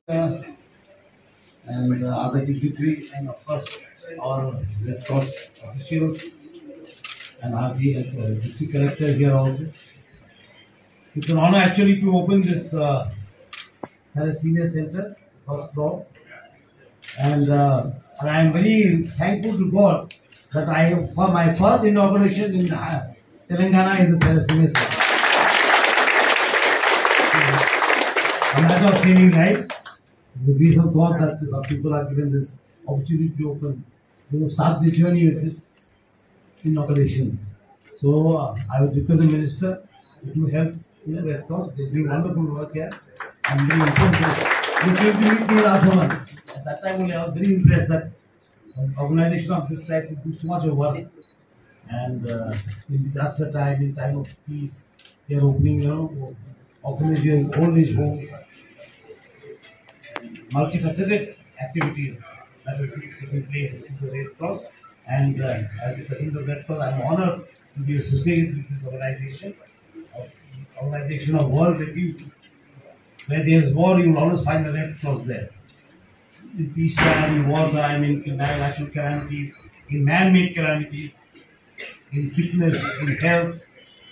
and other dignitaries, and of course our Red Cross officials and our district collector here also. It's an honor actually to open this Thalassemia Center, first floor, and I am very thankful to God that for my first inauguration in Telangana is the Thalassemia Center. A matter of saving lives. The grace of God that some people are given this opportunity to open, start the journey with this inauguration. So I would request the minister to help Red Cross. They do wonderful work here. I'm very impressed. They came to meet me last month. At that time only I was very impressed that an organization of this type would do so much of work. And in disaster time, in time of peace, they are opening, orphanages, old age homes, multifaceted activities that is taking place in the Red Cross. And as the President of Red Cross, I am honored to be associated with this organization of world repute. Where there is war, you will always find the Red Cross there. In peace time, in war time, in natural calamities, in man-made calamities, in sickness, in health.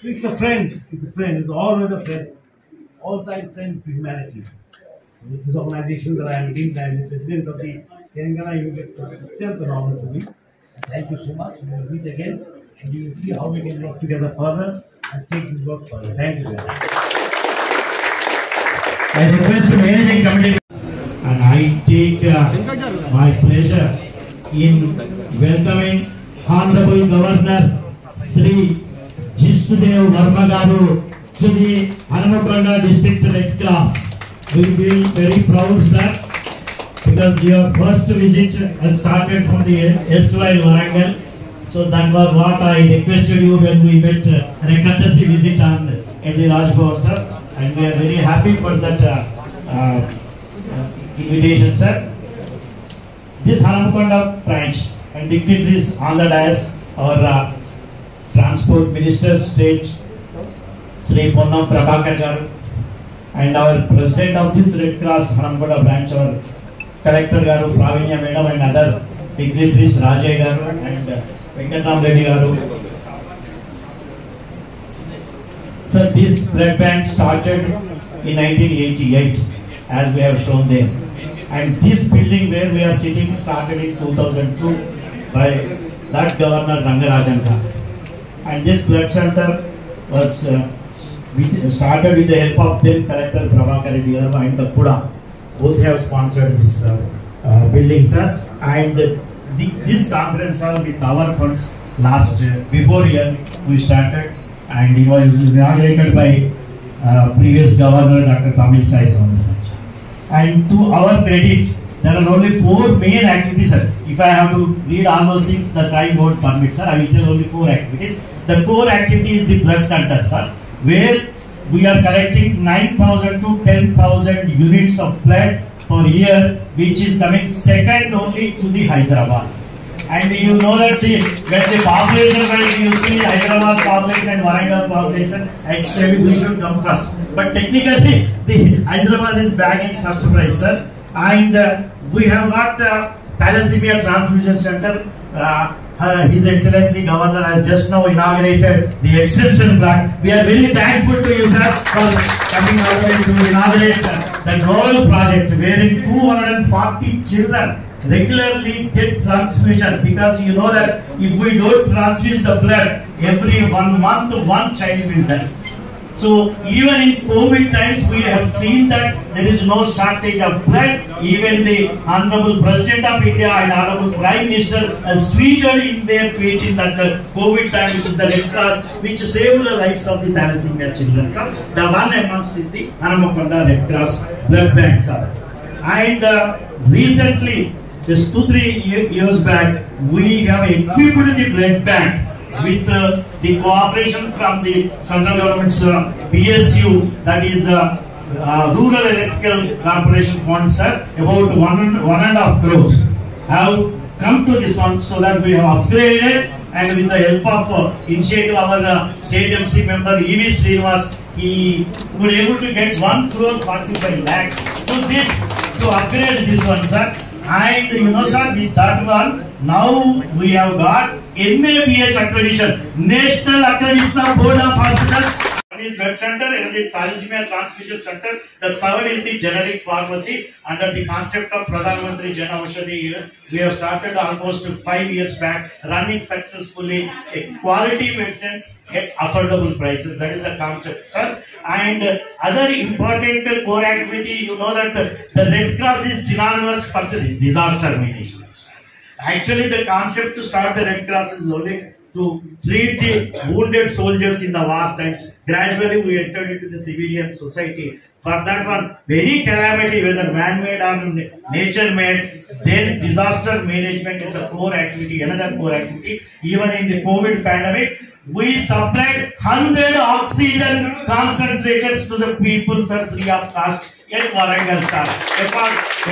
So it's a friend. It's always a friend, all-time friend to humanity. So with this organization that I am leading, I am the President of the Telangana Unit Trust. Itself an honor to me. So thank you so much. We will meet again, and you will see how we can work together further and take this work further. Thank you very much. I request the managing committee, and I take my pleasure in welcoming Honorable Governor Sri Jishnudev Verma Garu to the Hanamakonda District Red Cross. We feel very proud, sir, because your first visit has started from the erstwhile Warangal. So that was what I requested you when we met a courtesy visit at the Rajbhavan, sir. And we are very happy for that invitation, sir. This Hanamakonda branch and dignitaries on the dais, our Transport Minister State, Sri Ponnam Prabhakar Garu, and our President of this Red Cross Hanamakonda branch, our Collector Garu, Pravinya Madam, and other dignitaries, Rajay Garu and Venkatram Reddy Garu. So this blood bank started in 1988, as we have shown there. And this building where we are sitting started in 2002 by that Governor Rangarajan Garu. And this blood center was started with the help of then Collector Prabhakar Reddy Garu and the Kuda. Both have sponsored this building, sir. And this conference hall with our funds before year we started. And it was inaugurated by previous Governor Dr. Tamilisai Soundararaj. And to our credit, there are only 4 main activities, sir. If I have to read all those things, the time won't permit, sir. I will tell only 4 activities. The core activity is the blood center, sir, where we are collecting 9,000 to 10,000 units of blood per year, which is coming second only to the Hyderabad. And you know that when the population wise, you see Hyderabad population and Warangal population, actually we should come first. But technically, the Hyderabad is bagging first prize, sir. And we have got Thalassemia Transfusion Center. His Excellency Governor has just now inaugurated the extension plant. We are very thankful to you, sir, for coming out to inaugurate the novel project wherein 240 children regularly get transfusion, because you know that if we don't transfuse the blood, every 1 month one child will die. So even in COVID times we have seen that there is no shortage of blood. Even the Honorable President of India and Honorable Prime Minister has tweeted in their tweeting that the COVID time it is the Red Cross which saved the lives of the Thalassemia children. So the one amongst is the Hanamakonda Red Cross Blood Bank, sir. And recently, just 2-3 years back, we have equipped the blood bank with the cooperation from the central government's PSU, that is Rural Electrical Corporation Fund, sir, about 1.5 crores have come to this one, so that we have upgraded, and with the help of initiative our state MC member E.V. Srinivas, he could able to get 1 crore 45 lakhs to to this, to upgrade this one, sir. And you know, sir, with that one, now we have got NABH accreditation, National Accreditation Board of Hospitals. One is blood center, another is thalassemia transfusion center. The third is the generic pharmacy under the concept of Pradhan Mantri Jan Aushadhi. We have started almost 5 years back, running successfully quality medicines at affordable prices. That is the concept, sir. And other important core activity, you know that the Red Cross is synonymous for the disaster management. Actually, the concept to start the Red Cross is only to treat the wounded soldiers in the war times. Gradually, we entered into the civilian society. For that one, any calamity, whether man-made or nature-made, then disaster management is the core activity, another core activity. Even in the COVID pandemic, we supplied 100 oxygen concentrators to the people, sir, free of cost. Yet Warangal, sir,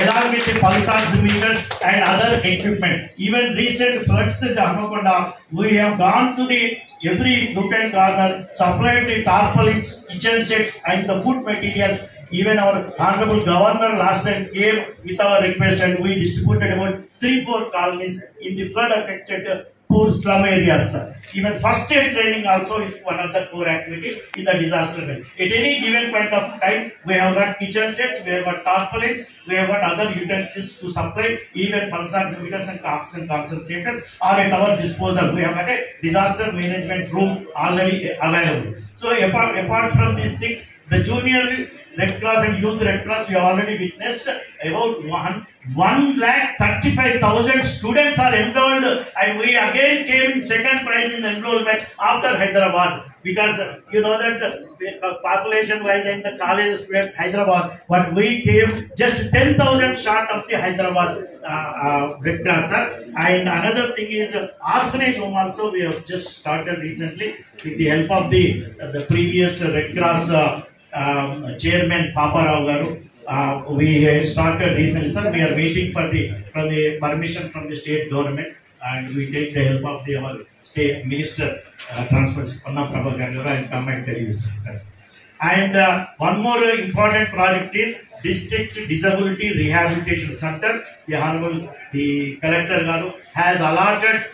along with the pulse oximeters and other equipment. Even recent floods in the Hamakonda, we have gone to the every nook and corner, supplied the tarpaulins, kitchen sets, and the food materials. Even our Honorable Governor last time came with our request, and we distributed about 3-4 colonies in the flood affected poor slum areas, sir. Even first aid training also is one of the core activities in the disaster management. At any given point of time, we have got kitchen sets, we have got tarpaulins, we have got other utensils to supply, even pulse oximeters and oxygen concentrators are at our disposal. We have got a disaster management room already available. So apart from these things, the junior Red Cross and Youth Red Cross, we have already witnessed about 1,35,000 students are enrolled, and we again came in second prize in enrollment after Hyderabad, because you know that population wise in the college students Hyderabad, but we came just 10,000 short of the Hyderabad Red Cross, sir. And another thing is orphanage home also we have just started recently with the help of the previous Red Cross Chairman Papa Rao Garu. We started recently, sir. We are waiting for the permission from the state government, and we take the help of our state minister, Transport Panna Prabhakar Garu, and come and tell you, sir. And one more important project is District Disability Rehabilitation Center. The Honorable Collector Garu has allotted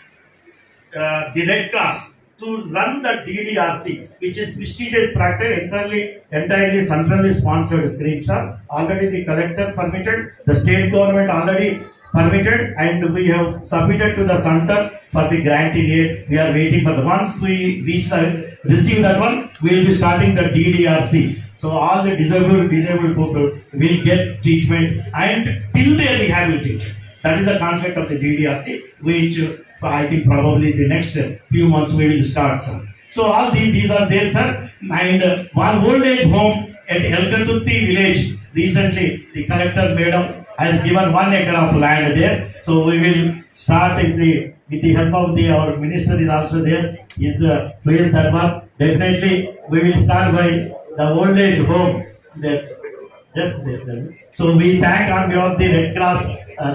the Red Cross to run the DDRC, which is prestigious practice, entirely centrally sponsored scheme, sir. Already the collector permitted, the state government already permitted, and we have submitted to the center for the grant in aid. We are waiting for once we receive that one, we will be starting the DDRC. So all the disabled people will get treatment and till they are rehabilitated. That is the concept of the DDRC, which I think probably the next few months we will start, sir. So all these are there, sir. And one old age home at Elgaturti village, recently the collector madam has given 1 acre of land there. So we will start with the help of our minister is also there. Is praise that one. Definitely we will start by the old age home that just there. So we thank on behalf of the Red Cross.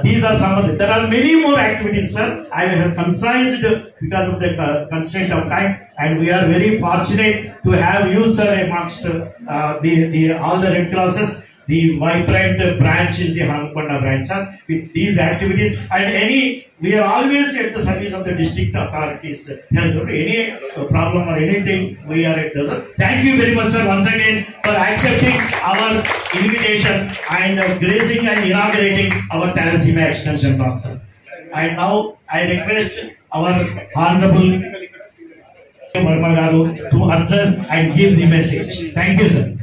These are some of there are many more activities, sir. I have concised because of the constraint of time, and we are very fortunate to have you, sir, amongst all the Red Crosses. The vibrant branch is the Hamakonda branch, sir, with these activities, and we are always at the service of the district authorities. Any problem or anything, we are at the. Thank you very much, sir, once again for accepting our invitation and gracing and inaugurating our Thalassemia Extension Talk, sir. And now I request our Honorable Verma Garu to address and give the message. Thank you, sir.